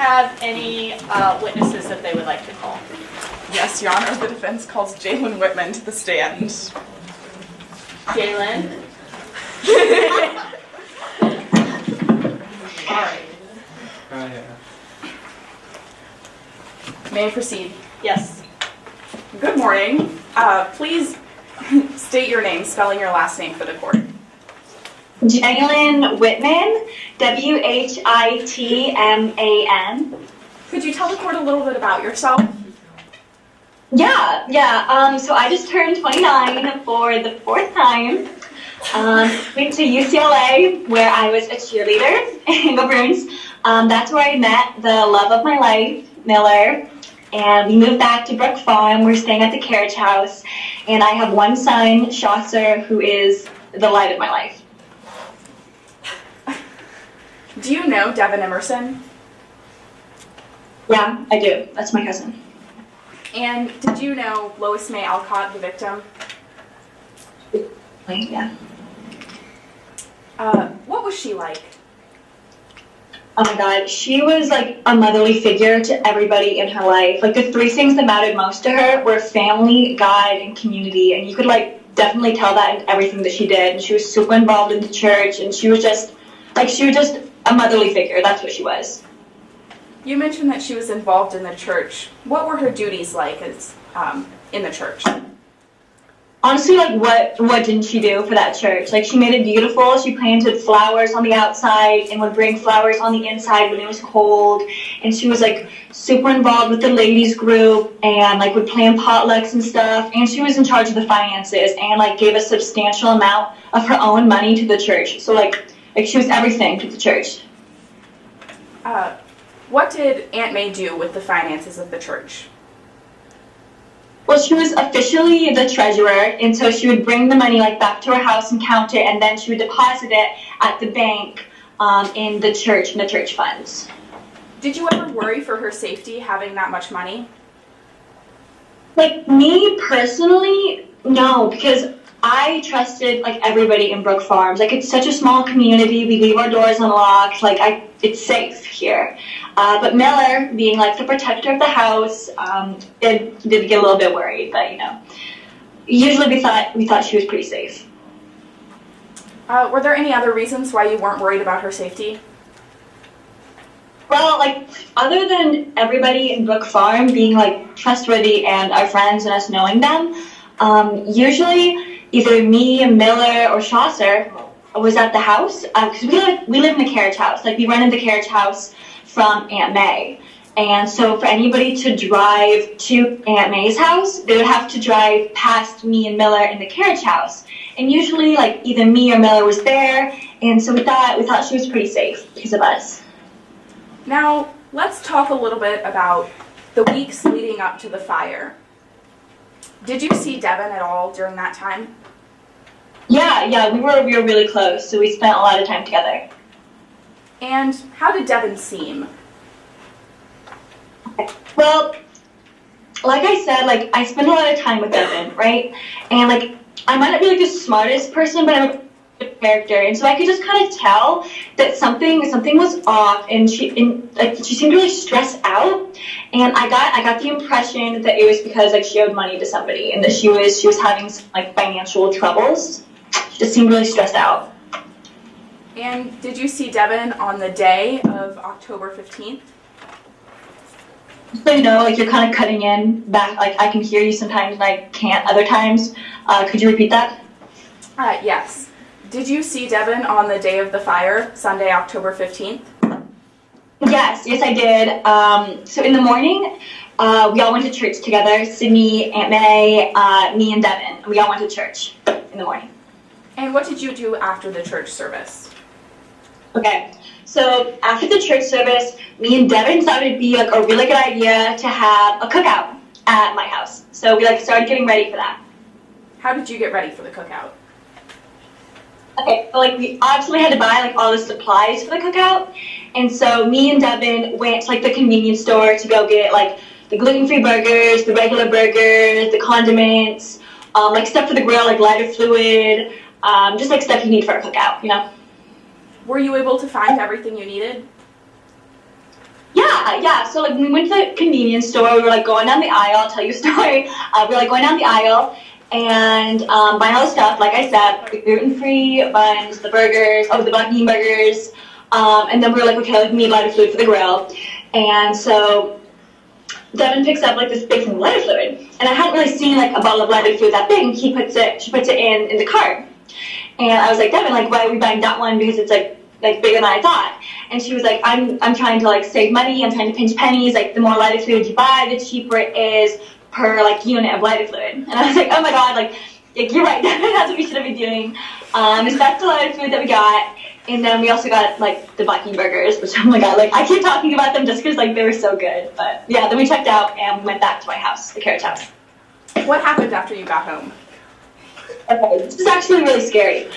have any witnesses that they would like to call? Yes, Your Honor, the defense calls Jaylin Whitman to the stand. Jaylin? All right. May I proceed? Yes. Good morning. Please state your name, spelling your last name for the court. Jaylin Whitman, Whitman. Could you tell the court a little bit about yourself? Yeah. So I just turned 29 for the fourth time. Went to UCLA, where I was a cheerleader in Go Bruins. That's where I met the love of my life, Miller. And we moved back to Brook Farm. We're staying at the carriage house. And I have one son, Chaucer, who is the light of my life. Do you know Devin Emerson? Yeah, I do. That's my cousin. And did you know Lois May Alcott, the victim? Yeah. What was she like? Oh my God, she was like a motherly figure to everybody in her life. Like the three things that mattered most to her were family, God, and community. And you could definitely tell that in everything that she did. And she was super involved in the church, and she was just a motherly figure. That's what she was. You mentioned that she was involved in the church. What were her duties like as in the church? Honestly, what didn't she do for that church? She made it beautiful. She planted flowers on the outside and would bring flowers on the inside when it was cold. And she was super involved with the ladies group and would plan potlucks and stuff. And she was in charge of the finances and gave a substantial amount of her own money to the church. So she was everything to the church. What did Aunt May do with the finances of the church? Well, she was officially the treasurer, and so she would bring the money back to her house and count it, and then she would deposit it at the bank in the church funds. Did you ever worry for her safety having that much money? Me personally, no, because I trusted everybody in Brook Farms. It's such a small community. We leave our doors unlocked. It's safe here. But Miller, being the protector of the house, did get a little bit worried. But usually we thought she was pretty safe. Were there any other reasons why you weren't worried about her safety? Well, other than everybody in Brook Farm being trustworthy and our friends and us knowing them, usually either me, Miller, or Chaucer was at the house, because we live in the carriage house. We rented the carriage house from Aunt May. And so for anybody to drive to Aunt May's house, they would have to drive past me and Miller in the carriage house. And usually either me or Miller was there, and so we thought she was pretty safe because of us. Now, let's talk a little bit about the weeks leading up to the fire. Did you see Devin at all during that time? Yeah, we were really close, so we spent a lot of time together. And how did Devin seem? Well, like I said, I spend a lot of time with Devin, right? And I might not be the smartest person, but I'm a good character, and so I could just kind of tell that something was off, and she seemed really stressed out. And I got the impression that it was because she owed money to somebody, and that she was having some financial troubles. She just seemed really stressed out. And did you see Devin on the day of October 15th? So you're kind of cutting in back. I can hear you sometimes, and I can't other times. Could you repeat that? Yes. Did you see Devin on the day of the fire, Sunday, October 15th? Yes, I did. So in the morning, we all went to church together. Sydney, Aunt May, me, and Devin. We all went to church in the morning. And what did you do after the church service? Okay, so after the church service, me and Devin thought it'd be a really good idea to have a cookout at my house. So we started getting ready for that. How did you get ready for the cookout? Okay, so we obviously had to buy all the supplies for the cookout, and so me and Devin went to the convenience store to go get the gluten-free burgers, the regular burgers, the condiments, stuff for the grill, lighter fluid, just stuff you need for a cookout, Were you able to find everything you needed? Yeah, Yeah. So like we went to the convenience store. We were like going down the aisle. I'll tell you a story. We were like going down the aisle and buying all the stuff. Like I said, the gluten-free buns, the burgers, the black bean burgers, and then we were like, okay, we need lighter fluid for the grill. And so Devin picks up like this big thing of lighter fluid, and I hadn't really seen like a bottle of lighter fluid that big. And she puts it in the cart, and I was like, Devin, like, why are we buying that one? Because it's like bigger than I thought. And she was like, I'm trying to like save money. I'm trying to pinch pennies. Like the more lighter fluid you buy, the cheaper it is per like unit of lighter fluid. And I was like, oh my god, like you're right. That's what we should have been doing. So that's the lighter fluid that we got. And then we also got like the black bean burgers, which oh my god, like I keep talking about them just because like they were so good. But yeah, then we checked out and we went back to my house, the carriage house. What happened after you got home? Okay, this is actually really scary.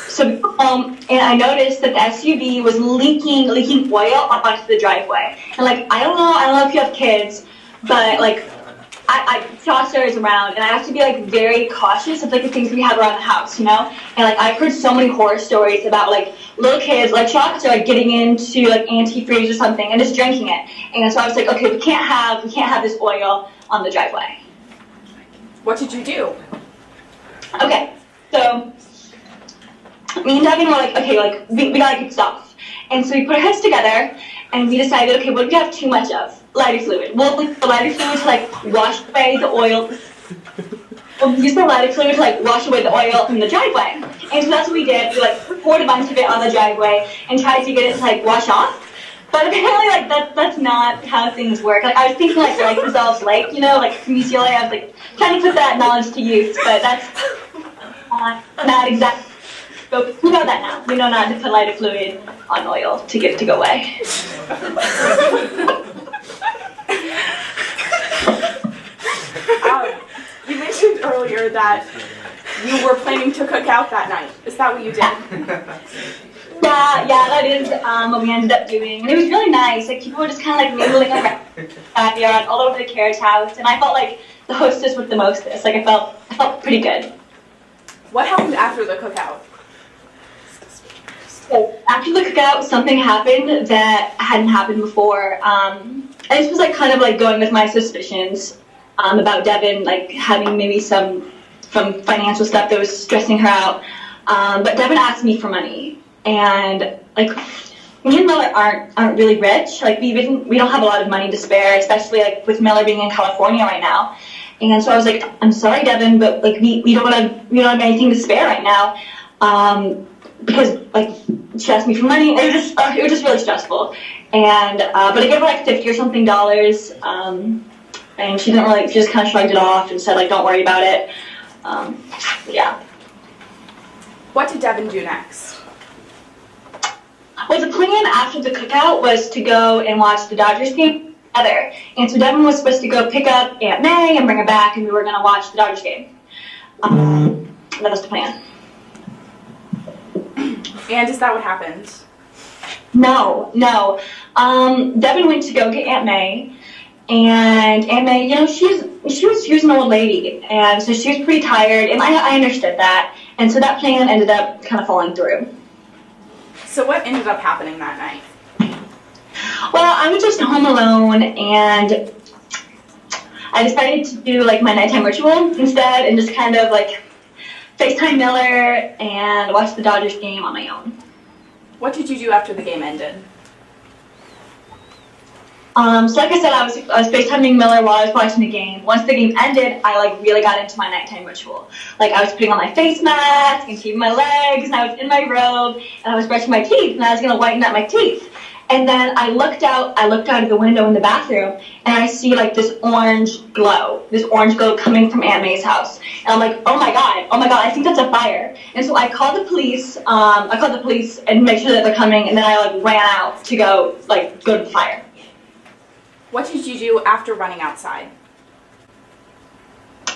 So we got home and I noticed that the SUV was leaking oil up onto the driveway. And like I don't know if you have kids, but like I Chaucer is around, and I have to be like very cautious of like the things we have around the house, you know. And like I've heard so many horror stories about like little kids like Chaucer like getting into like antifreeze or something and just drinking it. And so I was like, okay, we can't have this oil on the driveway. What did you do? Okay, so me and Devin were like, okay, like we gotta get stuff. And so we put our heads together and we decided, okay, what do we have too much of? Lighter fluid. We'll use the lighter fluid to like wash away the oil. We'll use the lighter fluid to like wash away the oil from the driveway. And so that's what we did. We like poured a bunch of it on the driveway and tried to get it to like wash off. But apparently like that's not how things work. Like I was thinking like dissolves lake, you know, like from UCLA. I was like trying to put that knowledge to use, but that's not exactly. But we know that now. We know not to put lighter fluid on oil to get it to go away. You mentioned earlier that you were planning to cook out that night. Is that what you did? Yeah, that is what we ended up doing. And it was really nice. Like people were just kind of like mingling around the backyard all over the carriage house, and I felt like the hostess with the mostest. Like I felt pretty good. What happened after the cookout? So after the cookout, something happened that hadn't happened before. And this was like kind of like going with my suspicions about Devin, like having maybe some financial stuff that was stressing her out. But Devin asked me for money, and like me and Miller aren't really rich. Like we don't have a lot of money to spare, especially like with Miller being in California right now. And so I was like, I'm sorry, Devin, but like we don't have anything to spare right now. Because like she asked me for money, it was just really stressful. And but I gave her like $50 or something, and she just kind of shrugged it off and said like, don't worry about it. Yeah. What did Devin do next? Well, the plan after the cookout was to go and watch the Dodgers game together. And so Devin was supposed to go pick up Aunt May and bring her back, and we were going to watch the Dodgers game. That was the plan. And is that what happened? No. Devin went to go get Aunt May, and Aunt May, you know, she was an old lady, and so she was pretty tired, and I understood that, and so that plan ended up kind of falling through. So what ended up happening that night? Well, I was just home alone, and I decided to do like my nighttime ritual instead, and just kind of like FaceTime Miller and watch the Dodgers game on my own. What did you do after the game ended? So like I said, I was FaceTiming Miller while I was watching the game. Once the game ended, I like really got into my nighttime ritual. Like I was putting on my face mask and shaving my legs, and I was in my robe, and I was brushing my teeth, and I was gonna whiten up my teeth. And then I looked out of the window in the bathroom, and I see like this orange glow coming from Aunt May's house. And I'm like, oh my god, I think that's a fire. And so I called the police, and make sure that they're coming, and then I like ran out to go to the fire. What did you do after running outside?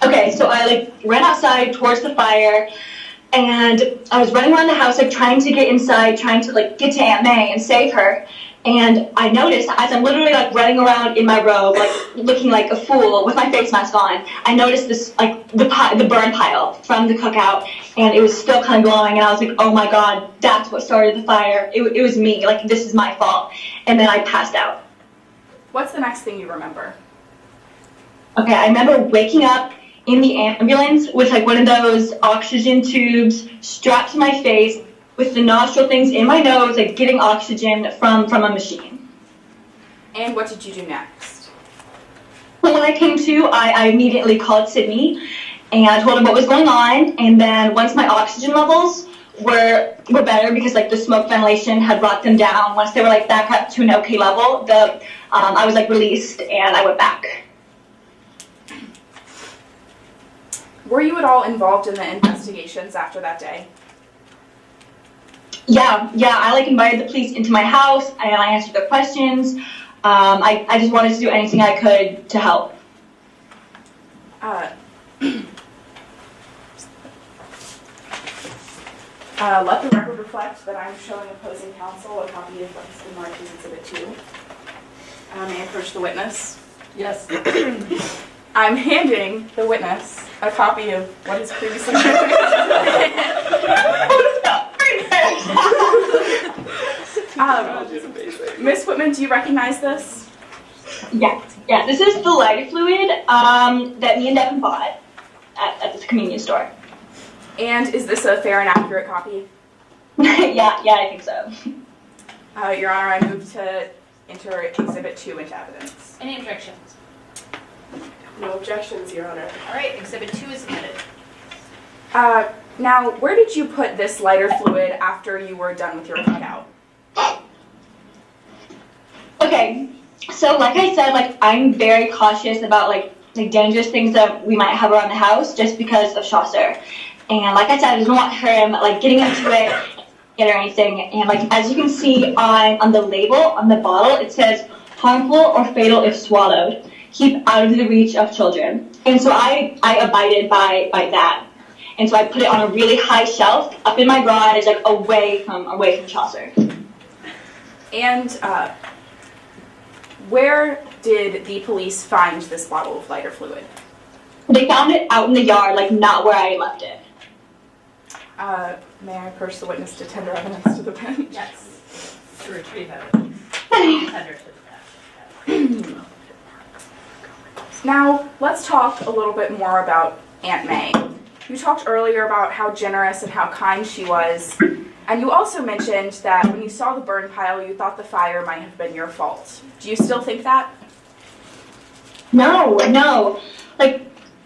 Okay, so I like ran outside towards the fire, and I was running around the house like trying to get inside, trying to like get to Aunt May and save her. And I noticed as I'm literally like running around in my robe, like looking like a fool with my face mask on, I noticed this like the burn pile from the cookout, and it was still kind of glowing, and I was like, oh my god, that's what started the fire. It was me, like, this is my fault. And then I passed out. What's the next thing you remember? Okay, I remember waking up in the ambulance with like one of those oxygen tubes strapped to my face with the nostril things in my nose, like getting oxygen from a machine. And what did you do next? When I came to, I immediately called Sydney and I told him what was going on. And then once my oxygen levels were better, because like the smoke ventilation had brought them down, once they were like back up to an okay level, I was like released and I went back. Were you at all involved in the investigations after that day? Yeah, I like invited the police into my house and I answered their questions. I just wanted to do anything I could to help. Let the record reflect that I'm showing opposing counsel a copy of what has been marked as Exhibit 2. May I approach the witness? Yes. I'm handing the witness a copy of what has previously been. Miss Whitman, do you recognize this? Yeah. This is the lighter fluid that me and Devin bought at the convenience store. And is this a fair and accurate copy? yeah, I think so. Your Honor, I move to enter Exhibit 2 into evidence. Any objections? No objections, Your Honor. All right, Exhibit 2 is admitted. Now, where did you put this lighter fluid after you were done with your cutout? Okay, so like I said, like I'm very cautious about like dangerous things that we might have around the house just because of Chaucer. And like I said, I didn't want him like getting into it or anything. And like as you can see on the label, on the bottle, it says harmful or fatal if swallowed. Keep out of the reach of children. And so I abided by that. And so I put it on a really high shelf up in my garage, like away from Chaucer. And where did the police find this bottle of lighter fluid? They found it out in the yard, like not where I left it. May I approach the witness to tender evidence to the bench? Yes. To retrieve evidence. Tender to the bench. Now, let's talk a little bit more about Aunt May. You talked earlier about how generous and how kind she was, and you also mentioned that when you saw the burn pile, you thought the fire might have been your fault. Do you still think that? No. Like,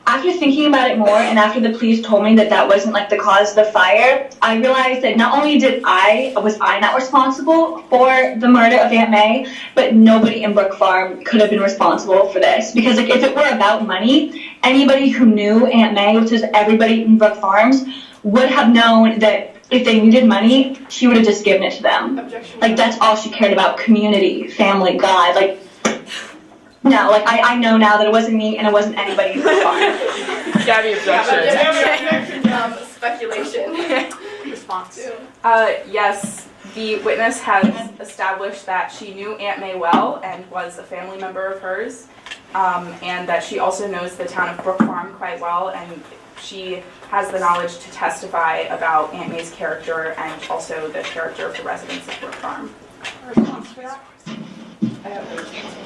after thinking about it more, and after the police told me that that wasn't like the cause of the fire, I realized that not only was I not responsible for the murder of Aunt May, but nobody in Brook Farm could have been responsible for this. Because like if it were about money, anybody who knew Aunt May, which is everybody in Brook Farms, would have known that if they needed money, she would have just given it to them. Objection. Like that's all she cared about: community, family, God. Like. No, like I know now that it wasn't me and it wasn't anybody in the farm. Gabby, objection. Speculation. Response. Yes, the witness has established that she knew Aunt May well and was a family member of hers, and that she also knows the town of Brook Farm quite well, and she has the knowledge to testify about Aunt May's character and also the character of the residents of Brook Farm. Response for that? I have no response.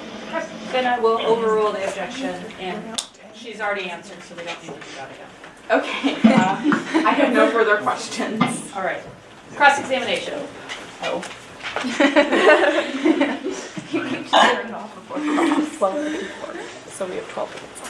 Then I will overrule the objection, and she's already answered, so we don't need to do that again. Okay, I have no further questions. All right. Cross-examination. Oh. She turned off before cross. So we have 12 minutes.